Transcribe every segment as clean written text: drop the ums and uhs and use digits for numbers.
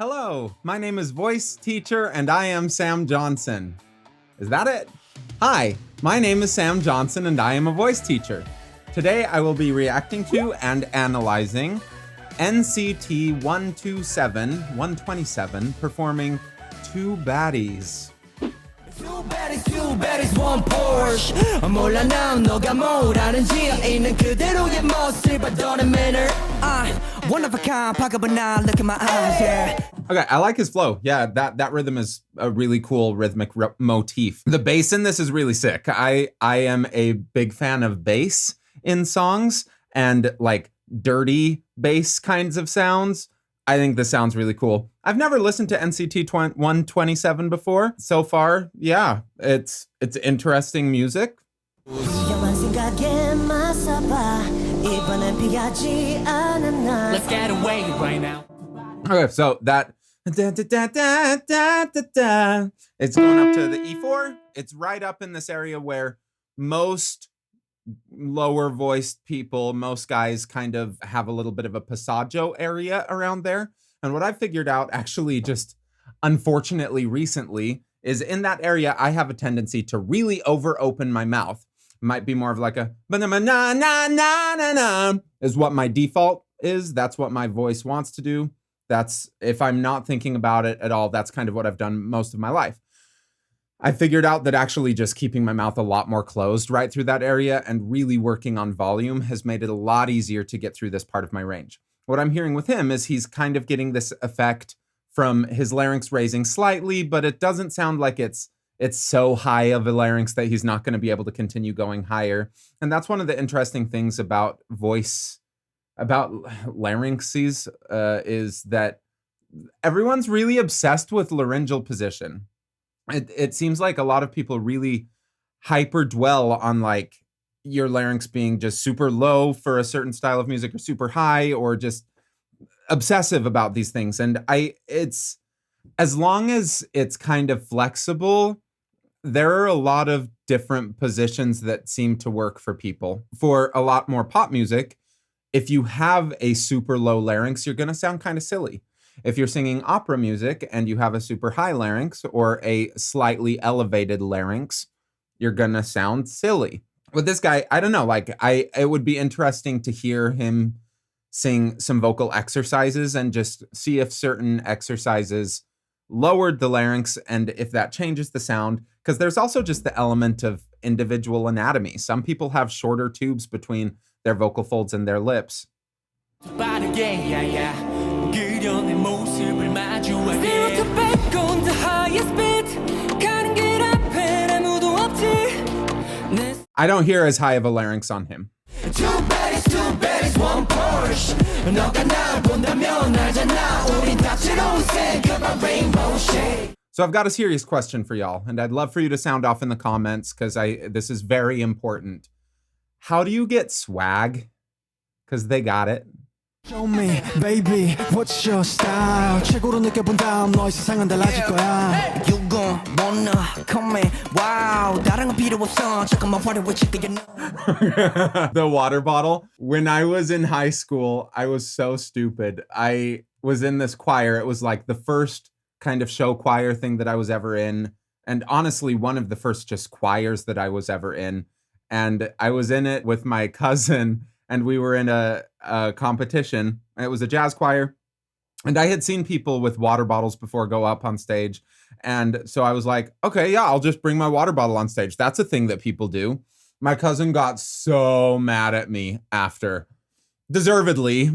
Hello, my name is Voice Teacher and I am Sam Johnson. Is that it? Hi, my name is Sam Johnson and I am a voice teacher. Today I will be reacting to and analyzing NCT 127 performing Two Baddies. Two baddies, one Porsche. 몰라 난 너가 뭐라는지 있는 그대로의 모습 but don't matter. One of a kind, but now look at my eyes, yeah. Okay, I like his flow. Yeah, that rhythm is a really cool rhythmic motif. The bass in this is really sick. I am a big fan of bass in songs and like dirty bass kinds of sounds. I think this sounds really cool. I've never listened to NCT 127 before. So far, yeah, it's interesting music. Let's get away right now. Okay, so that it's going up to the E4. It's right up in this area where most lower voiced people, most guys kind of have a little bit of a passaggio area around there. And what I figured out actually just unfortunately recently is in that area, I have a tendency to really over open my mouth. Might be more of like a is what my default is. That's what my voice wants to do. That's if I'm not thinking about it at all, that's kind of what I've done most of my life. I figured out that actually just keeping my mouth a lot more closed right through that area and really working on volume has made it a lot easier to get through this part of my range. What I'm hearing with him is he's kind of getting this effect from his larynx raising slightly, but it doesn't sound like it's so high of a larynx that he's not going to be able to continue going higher. And that's one of the interesting things about voice, about larynxes, is that everyone's really obsessed with laryngeal position. It seems like a lot of people really hyper dwell on like your larynx being just super low for a certain style of music or super high or just obsessive about these things. And it's as long as it's kind of flexible, there are a lot of different positions that seem to work for people. For a lot more pop music, if you have a super low larynx, you're going to sound kind of silly. If you're singing opera music and you have a super high larynx or a slightly elevated larynx, you're gonna sound silly. With this guy, I don't know, like it would be interesting to hear him sing some vocal exercises and just see if certain exercises lowered the larynx and if that changes the sound. Because there's also just the element of individual anatomy. Some people have shorter tubes between their vocal folds and their lips. I don't hear as high of a larynx on him. Two baddies, one Porsche. So I've got a serious question for y'all, and I'd love for you to sound off in the comments because this is very important. How do you get swag? Because they got it. Show me, baby, what's your style? 최고로 느껴본 다음 너의 세상은 달라질 거야. You gon' wanna come in. Wow, 다른 건 필요 없어. 잠깐만 화려해 지게 you know. The water bottle. When I was in high school, I was so stupid. I was in this choir. It was like the first kind of show choir thing that I was ever in. And honestly, one of the first just choirs that I was ever in. And I was in it with my cousin. And we were in a competition. It was a jazz choir. And I had seen people with water bottles before go up on stage. And so I was like, okay, yeah, I'll just bring my water bottle on stage. That's a thing that people do. My cousin got so mad at me after. Deservedly.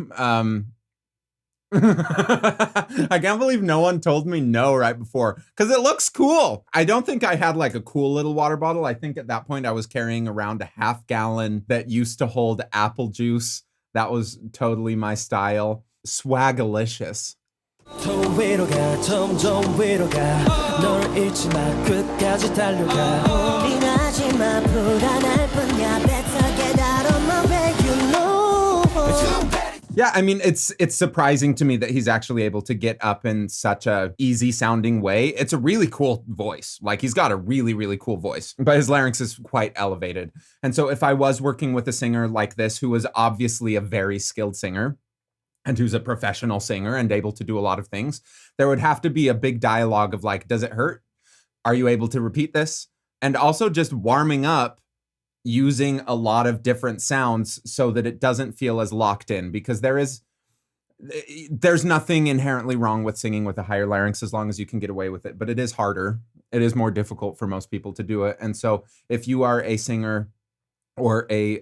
I can't believe no one told me no right before because it looks cool. I don't think I had like a cool little water bottle. I think at that point I was carrying around a half gallon that used to hold apple juice. That was totally my style. Swagalicious. Yeah, I mean, it's surprising to me that he's actually able to get up in such a easy sounding way. It's a really cool voice. Like he's got a really, really cool voice, but his larynx is quite elevated. And so if I was working with a singer like this, who was obviously a very skilled singer, and who's a professional singer and able to do a lot of things, there would have to be a big dialogue of like, does it hurt? Are you able to repeat this? And also just warming up using a lot of different sounds so that it doesn't feel as locked in, because there's nothing inherently wrong with singing with a higher larynx as long as you can get away with it, but it is harder. It is more difficult for most people to do it. And so if you are a singer or a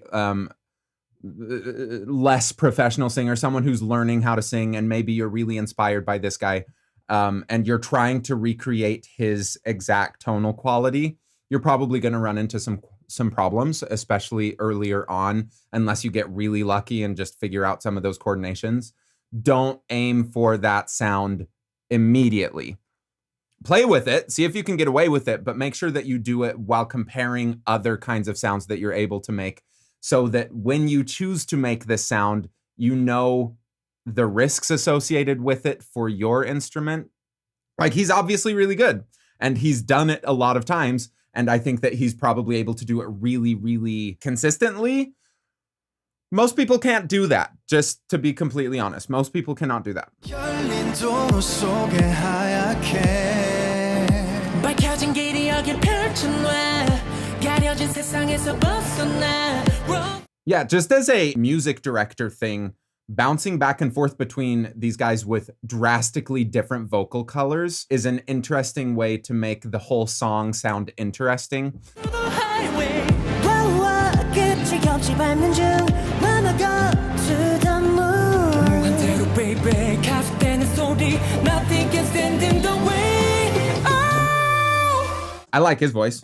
less professional singer, someone who's learning how to sing, and maybe you're really inspired by this guy, and you're trying to recreate his exact tonal quality, you're probably going to run into some problems, especially earlier on, unless you get really lucky and just figure out some of those coordinations. Don't aim for that sound immediately. Play with it, see if you can get away with it, but make sure that you do it while comparing other kinds of sounds that you're able to make, so that when you choose to make this sound, you know the risks associated with it for your instrument. Like, he's obviously really good and he's done it a lot of times. And I think that he's probably able to do it really, really consistently. Most people can't do that, just to be completely honest. Most people cannot do that. 열린 도로 속에 하얗게 밝혀진 길이 여길 펼쳐놔 가려진 세상에서 벗어나 Yeah, just as a music director thing, bouncing back and forth between these guys with drastically different vocal colors is an interesting way to make the whole song sound interesting. 끝이 없이 밟는 중 Wanna go to the moon 반대로 baby 가속되는 소리 Nothing can stand in the way oh. I like his voice.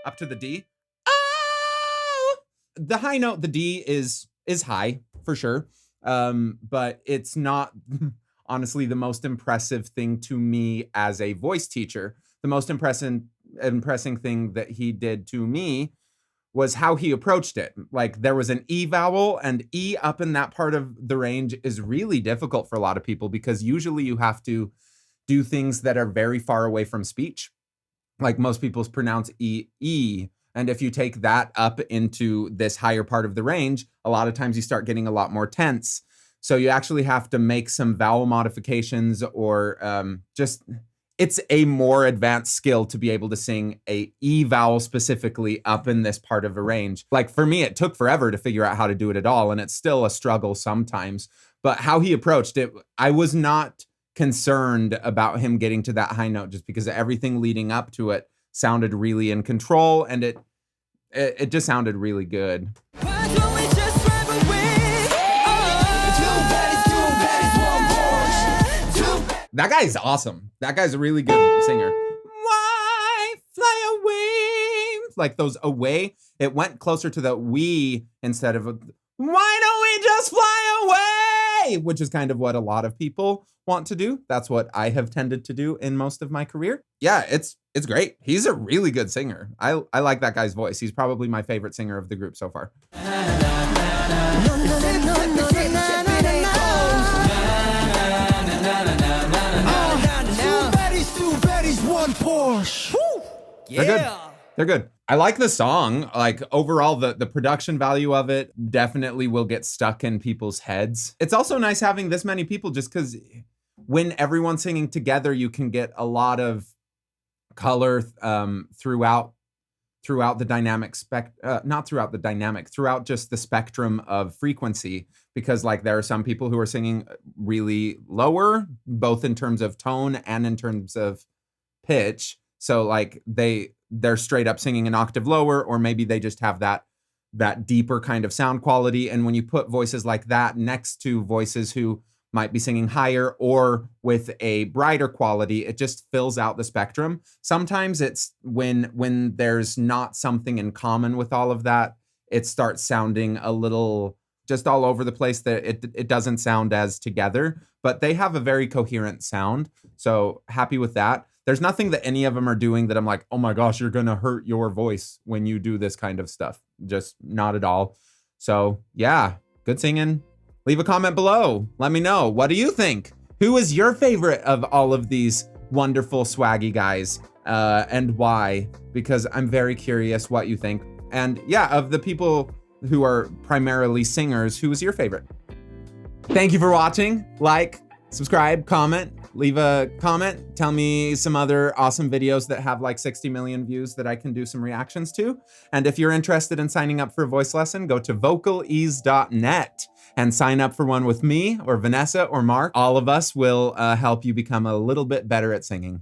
Up to the D. Oh! The high note, the D is high for sure. But it's not honestly the most impressive thing to me as a voice teacher. The most impressing thing that he did to me was how he approached it. Like, there was an E vowel, and E up in that part of the range is really difficult for a lot of people, because usually you have to do things that are very far away from speech. Like, most people pronounce E. And if you take that up into this higher part of the range, a lot of times you start getting a lot more tense. So you actually have to make some vowel modifications, or it's a more advanced skill to be able to sing a E vowel specifically up in this part of a range. Like, for me, it took forever to figure out how to do it at all, and it's still a struggle sometimes. But how he approached it, I was not concerned about him getting to that high note, just because everything leading up to it sounded really in control, and it just sounded really good. That guy's awesome. That guy's a really good singer. Why fly away? Like those away, it went closer to the we instead of why don't we just fly away? Which is kind of what a lot of people want to do. That's what I have tended to do in most of my career. Yeah, it's great. He's a really good singer. I like that guy's voice. He's probably my favorite singer of the group so far. They're good. I like the song. Like, overall, the production value of it definitely will get stuck in people's heads. It's also nice having this many people, just because when everyone's singing together, you can get a lot of color throughout the dynamic throughout just the spectrum of frequency, because like there are some people who are singing really lower, both in terms of tone and in terms of pitch. So like they're straight up singing an octave lower, or maybe they just have that deeper kind of sound quality. And when you put voices like that next to voices who might be singing higher or with a brighter quality, it just fills out the spectrum. Sometimes it's when there's not something in common with all of that, it starts sounding a little just all over the place, that it doesn't sound as together, but they have a very coherent sound. So happy with that. There's nothing that any of them are doing that I'm like, oh my gosh, you're gonna hurt your voice when you do this kind of stuff. Just not at all. So yeah, good singing. Leave a comment below. Let me know. What do you think? Who is your favorite of all of these wonderful swaggy guys, and why? Because I'm very curious what you think. And yeah, of the people who are primarily singers, who is your favorite? Thank you for watching. Like, subscribe, comment, leave a comment. Tell me some other awesome videos that have like 60 million views that I can do some reactions to. And if you're interested in signing up for a voice lesson, go to vocalease.net and sign up for one with me or Vanessa or Mark. All of us will help you become a little bit better at singing.